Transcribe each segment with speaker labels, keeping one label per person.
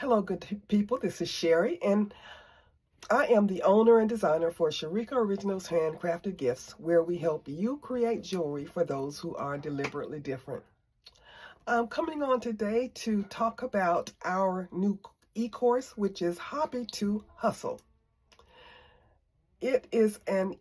Speaker 1: Hello, good people. This is Sherry, and I am the owner and designer for Sharika Originals Handcrafted Gifts, where we help you create jewelry for those who are deliberately different. I'm coming on today to talk about our new e-course, which is Hobby to Hustle. It is an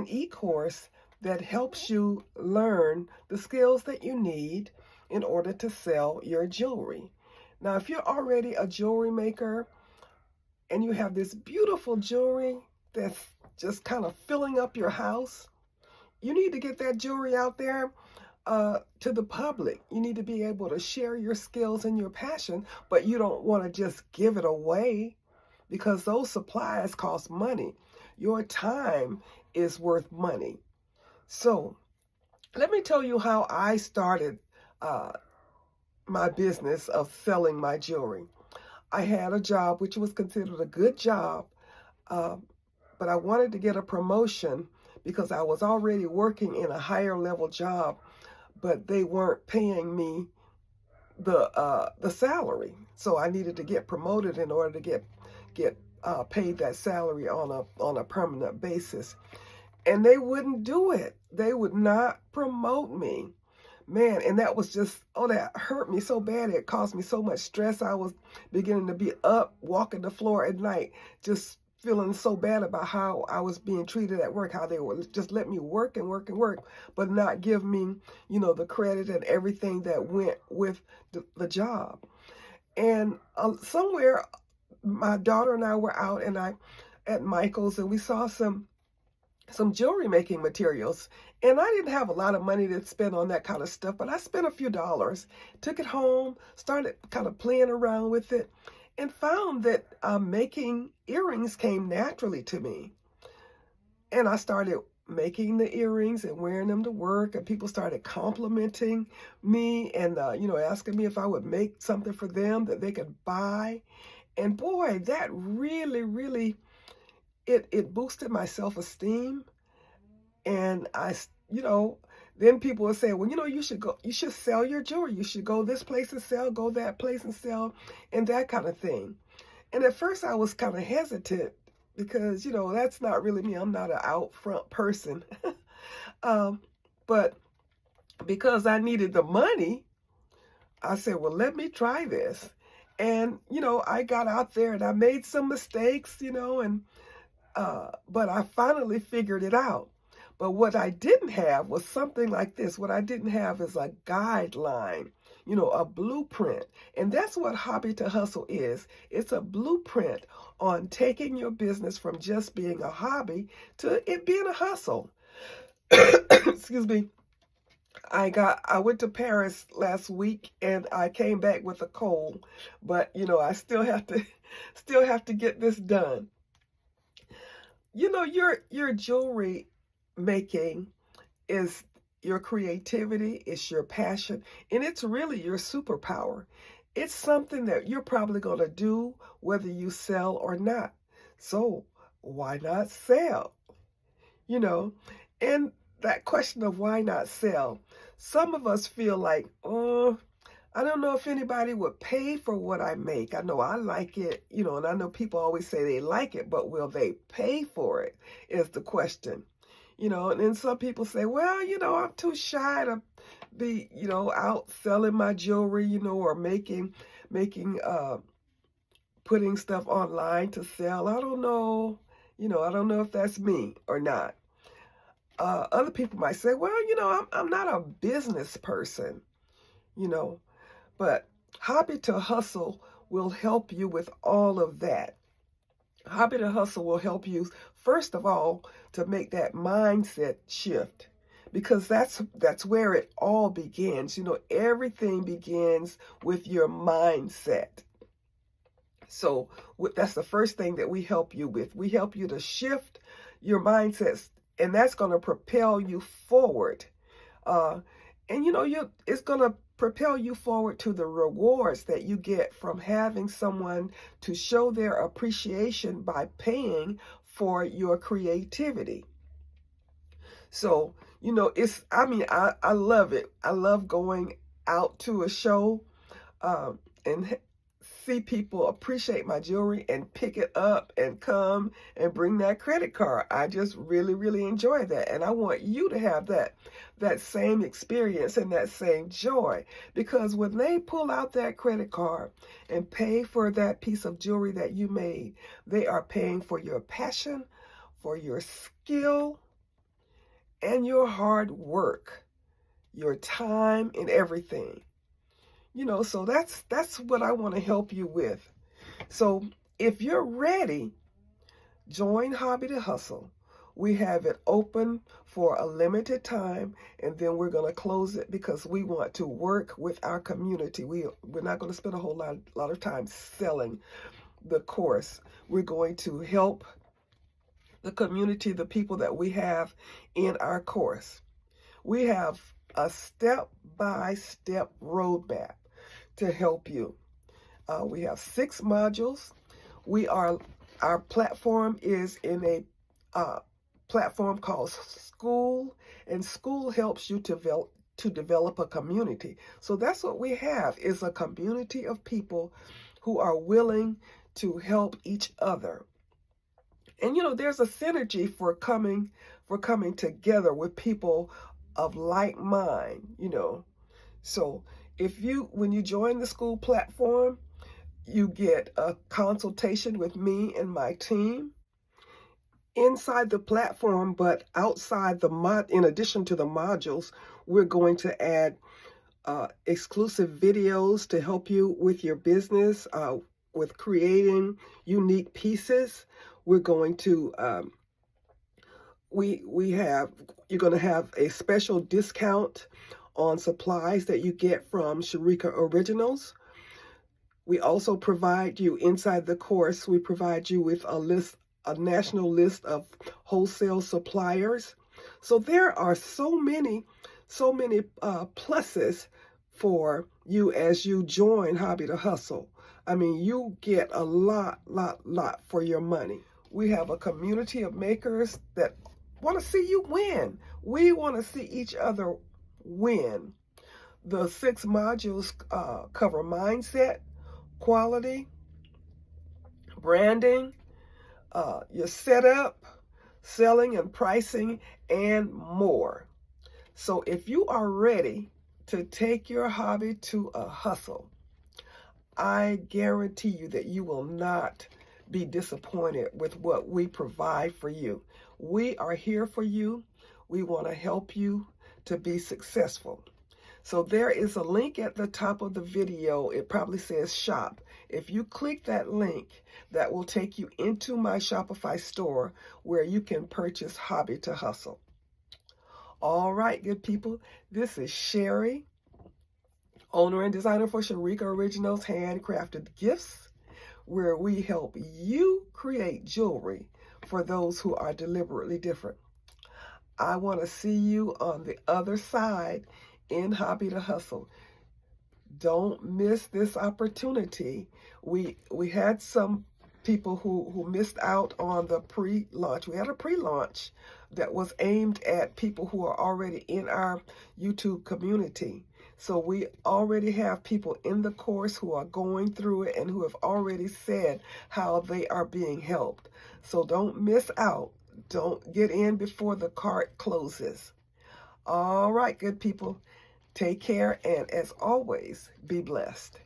Speaker 1: e-course that helps you learn the skills that you need in order to sell your jewelry. Now, if you're already a jewelry maker, and you have this beautiful jewelry that's just kind of filling up your house, you need to get that jewelry out there to the public. You need to be able to share your skills and your passion, but you don't want to just give it away because those supplies cost money. Your time is worth money. So let me tell you how I started my business of selling my jewelry. I had a job which was considered a good job, but I wanted to get a promotion because I was already working in a higher level job, but they weren't paying me the salary. So I needed to get promoted in order to get paid that salary on a permanent basis. And they wouldn't do it. They would not promote me. Man, and that was just, oh, that hurt me so bad. It caused me so much stress. I was beginning to be up, walking the floor at night, just feeling so bad about how I was being treated at work, how they would just let me work and work and work, but not give me, the credit and everything that went with the job. And somewhere, my daughter and I were out at Michael's, and we saw some jewelry making materials. And I didn't have a lot of money to spend on that kind of stuff, but I spent a few dollars, took it home, started kind of playing around with it, and found that making earrings came naturally to me. And I started making the earrings and wearing them to work, and people started complimenting me and, asking me if I would make something for them that they could buy. And boy, that really, really, it boosted my self-esteem. And then people would say, well, you should sell your jewelry. You should go this place and sell, go that place and sell, and that kind of thing. And at first I was kind of hesitant because, that's not really me. I'm not an out front person. But because I needed the money, I said, well, let me try this. And, I got out there and I made some mistakes, but I finally figured it out. But what I didn't have was something like this. What I didn't have is a guideline, a blueprint. And that's what Hobby to Hustle is. It's a blueprint on taking your business from just being a hobby to it being a hustle. Excuse me. I went to Paris last week and I came back with a cold, but I still have to get this done. Your jewelry making is your creativity, it's your passion, and it's really your superpower. It's something that you're probably going to do whether you sell or not. So why not sell? And that question of why not sell, some of us feel like, oh, I don't know if anybody would pay for what I make. I know I like it, and I know people always say they like it, but will they pay for it is the question. And then some people say, well, I'm too shy to be, out selling my jewelry, or putting stuff online to sell. I don't know, I don't know if that's me or not. Other people might say, well, I'm not a business person, but Hobby to Hustle will help you with all of that. Hobby to Hustle will help you, first of all, to make that mindset shift, because that's where it all begins. Everything begins with your mindset. So that's the first thing that we help you with. We help you to shift your mindsets, and that's going to propel you forward. It's going to propel you forward to the rewards that you get from having someone to show their appreciation by paying for your creativity. So, I love it. I love going out to a show and see people appreciate my jewelry and pick it up and come and bring that credit card. I just really, really enjoy that. And I want you to have that same experience and that same joy. Because when they pull out that credit card and pay for that piece of jewelry that you made, they are paying for your passion, for your skill, and your hard work, your time and everything. So that's what I want to help you with. So if you're ready, join Hobby to Hustle. We have it open for a limited time, and then we're going to close it because we want to work with our community. We're not going to spend a whole lot of time selling the course. We're going to help the community, the people that we have in our course. We have a step-by-step roadmap to help you. We have 6 modules. Our platform is in a platform called School, and School helps you to develop a community. So that's what we have, is a community of people who are willing to help each other. And there's a synergy for coming together with people of like mind, So when you join the School platform, you get a consultation with me and my team inside the platform, but outside in addition to the modules, we're going to add exclusive videos to help you with your business, with creating unique pieces. We're going to you're going to have a special discount on supplies that you get from Sharika Originals. We also provide you inside the course, we provide you with a national list of wholesale suppliers. So there are so many pluses for you as you join Hobby to Hustle. I mean, you get a lot for your money. We have a community of makers that want to see you win. We want to see each other win. The 6 modules cover mindset, quality, branding, your setup, selling and pricing, and more. So if you are ready to take your hobby to a hustle, I guarantee you that you will not be disappointed with what we provide for you. We are here for you. We want to help you to be successful. So there is a link at the top of the video. It probably says shop. If you click that link, that will take you into my Shopify store where you can purchase Hobby to Hustle. All right, good people. This is Sherry, owner and designer for Sharika Originals Handcrafted Gifts, where we help you create jewelry for those who are deliberately different. I want to see you on the other side in Hobby to Hustle. Don't miss this opportunity. We had some people who missed out on the pre-launch. We had a pre-launch that was aimed at people who are already in our YouTube community. So we already have people in the course who are going through it and who have already said how they are being helped. So don't miss out. Don't get in before the cart closes. All right, good people. Take care, and as always, be blessed.